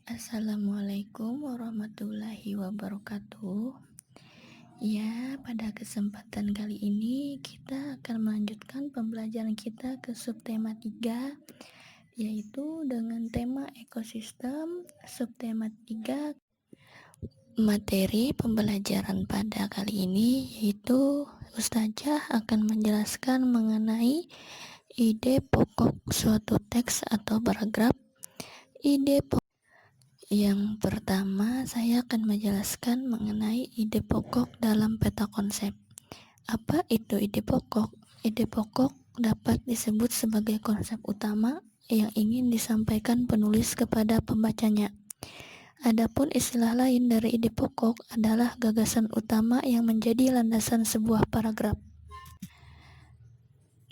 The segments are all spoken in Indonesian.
Assalamualaikum warahmatullahi wabarakatuh. Ya, pada kesempatan kali ini kita akan melanjutkan pembelajaran kita ke subtema 3, yaitu dengan tema ekosistem. Subtema 3, materi pembelajaran pada kali ini yaitu Ustazah akan menjelaskan mengenai ide pokok suatu teks atau paragraf. Yang pertama, saya akan menjelaskan mengenai ide pokok dalam peta konsep. Apa itu ide pokok? Ide pokok dapat disebut sebagai konsep utama yang ingin disampaikan penulis kepada pembacanya. Adapun istilah lain dari ide pokok adalah gagasan utama yang menjadi landasan sebuah paragraf.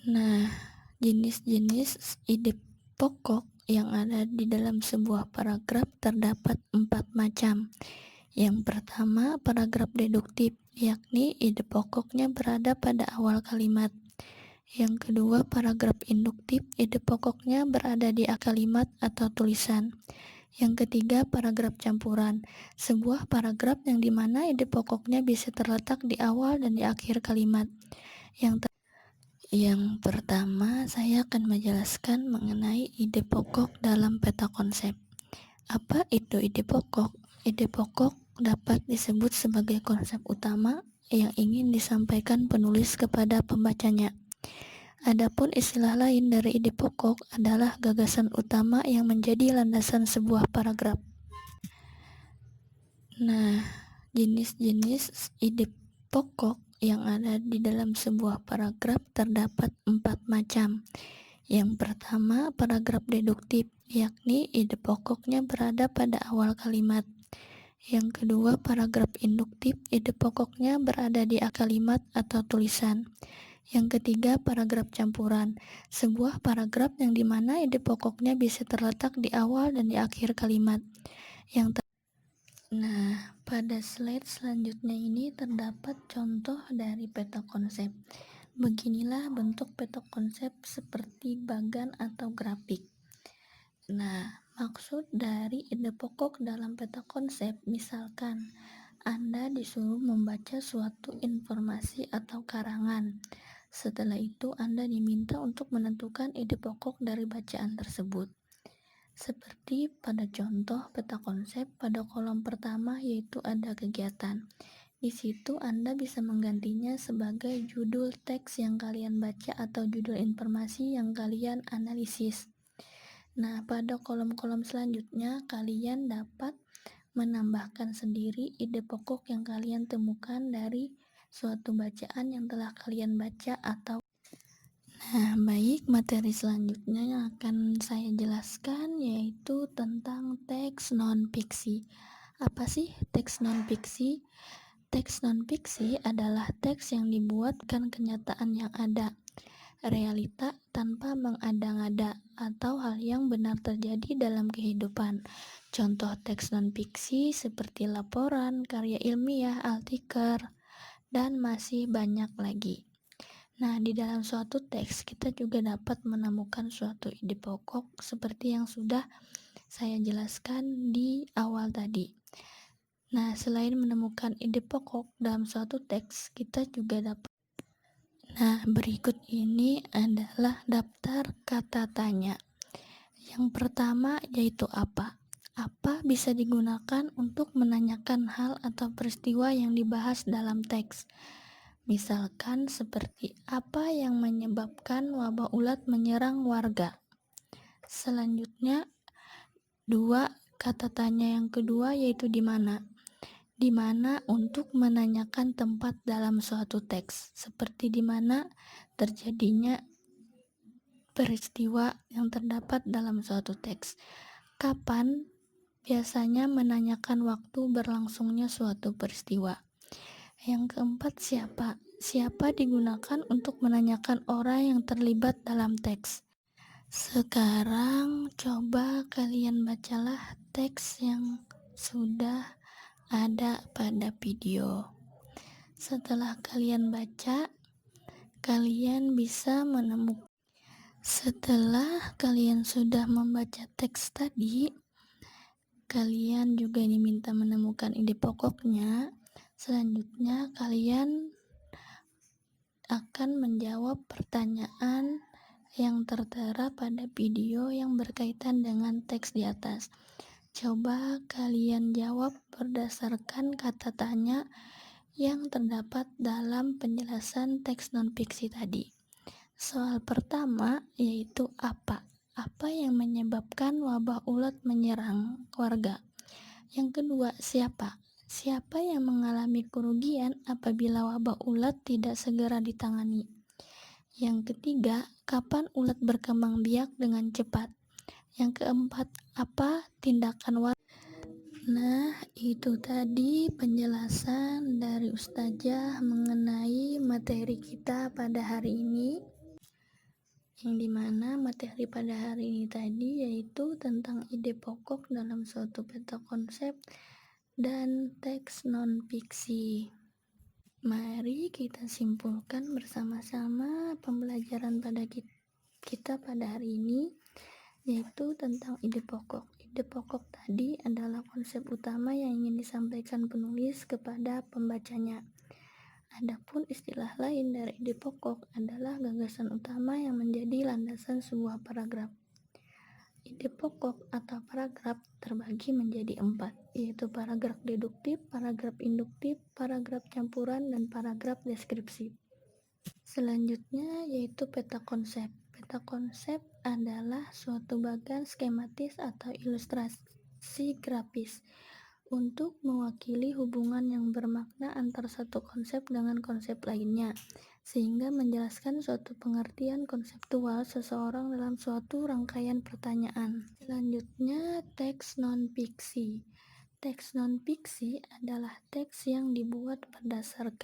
Nah, jenis-jenis ide pokok yang ada di dalam sebuah paragraf terdapat 4 macam. Yang pertama, paragraf deduktif, yakni ide pokoknya berada pada awal kalimat. Yang kedua, paragraf induktif, ide pokoknya berada di akhir kalimat atau tulisan. Yang ketiga, paragraf campuran, sebuah paragraf yang dimana ide pokoknya bisa terletak di awal dan di akhir kalimat. Yang pertama, saya akan menjelaskan mengenai ide pokok dalam peta konsep. Apa itu ide pokok? Ide pokok dapat disebut sebagai konsep utama yang ingin disampaikan penulis kepada pembacanya. Adapun istilah lain dari ide pokok adalah gagasan utama yang menjadi landasan sebuah paragraf. Nah, jenis-jenis ide pokok yang ada di dalam sebuah paragraf terdapat 4 macam. Yang pertama, paragraf deduktif, yakni ide pokoknya berada pada awal kalimat. Yang kedua, paragraf induktif, ide pokoknya berada di akhir kalimat atau tulisan. Yang ketiga, paragraf campuran, sebuah paragraf yang dimana ide pokoknya bisa terletak di awal dan di akhir kalimat. Nah, pada slide selanjutnya ini terdapat contoh dari peta konsep. Beginilah bentuk peta konsep seperti bagan atau grafik. Nah, maksud dari ide pokok dalam peta konsep, misalkan Anda disuruh membaca suatu informasi atau karangan. Setelah itu Anda diminta untuk menentukan ide pokok dari bacaan tersebut. Seperti pada contoh peta konsep, pada kolom pertama yaitu ada kegiatan. Di situ Anda bisa menggantinya sebagai judul teks yang kalian baca atau judul informasi yang kalian analisis. Nah, pada kolom-kolom selanjutnya kalian dapat menambahkan sendiri ide pokok yang kalian temukan dari suatu bacaan yang telah kalian baca atau. Nah, baik, materi selanjutnya yang akan saya jelaskan yaitu tentang teks non-fiksi. Apa sih teks non-fiksi? Teks non-fiksi adalah teks yang dibuatkan kenyataan yang ada, realita tanpa mengada-ngada, atau hal yang benar terjadi dalam kehidupan. Contoh teks non-fiksi seperti laporan, karya ilmiah, artikel, dan masih banyak lagi. Nah, di dalam suatu teks kita juga dapat menemukan suatu ide pokok seperti yang sudah saya jelaskan di awal tadi. Nah, selain menemukan ide pokok dalam suatu teks, kita juga dapat. Nah, berikut ini adalah daftar kata tanya. Yang pertama yaitu apa? Apa bisa digunakan untuk menanyakan hal atau peristiwa yang dibahas dalam teks. Misalkan seperti apa yang menyebabkan wabah ulat menyerang warga. Selanjutnya, kata tanya yang kedua yaitu di mana. Di mana untuk menanyakan tempat dalam suatu teks, seperti di mana terjadinya peristiwa yang terdapat dalam suatu teks. Kapan biasanya menanyakan waktu berlangsungnya suatu peristiwa. Yang keempat, siapa? Siapa digunakan untuk menanyakan orang yang terlibat dalam teks. Sekarang coba kalian bacalah teks yang sudah ada pada video. Setelah kalian baca, kalian bisa menemukan. Setelah kalian sudah membaca teks tadi, kalian juga diminta menemukan ide pokoknya, selanjutnya kalian akan menjawab pertanyaan yang tertera pada video yang berkaitan dengan teks di atas. Coba kalian jawab berdasarkan kata tanya yang terdapat dalam penjelasan teks non-fiksi tadi. Soal pertama yaitu apa? Apa yang menyebabkan wabah ulat menyerang warga? Yang kedua, siapa? Siapa yang mengalami kerugian apabila wabah ulat tidak segera ditangani? Yang ketiga, kapan ulat berkembang biak dengan cepat? Yang keempat, apa tindakan warga? Nah, itu tadi penjelasan dari Ustazah mengenai materi kita pada hari ini. Yang dimana materi pada hari ini tadi yaitu tentang ide pokok dalam suatu peta konsep dan teks non-fiksi. Mari kita simpulkan bersama-sama pembelajaran pada kita pada hari ini, yaitu tentang ide pokok. Ide pokok tadi adalah konsep utama yang ingin disampaikan penulis kepada pembacanya. Adapun istilah lain dari ide pokok adalah gagasan utama yang menjadi landasan sebuah paragraf. Ide pokok atau paragraf terbagi menjadi 4, yaitu paragraf deduktif, paragraf induktif, paragraf campuran, dan paragraf deskripsi. Selanjutnya yaitu peta konsep. Peta konsep adalah suatu bagan skematis atau ilustrasi grafis untuk mewakili hubungan yang bermakna antar satu konsep dengan konsep lainnya, sehingga menjelaskan suatu pengertian konseptual seseorang dalam suatu rangkaian pertanyaan. Selanjutnya, teks non-fiksi. Teks non-fiksi adalah teks yang dibuat berdasarkan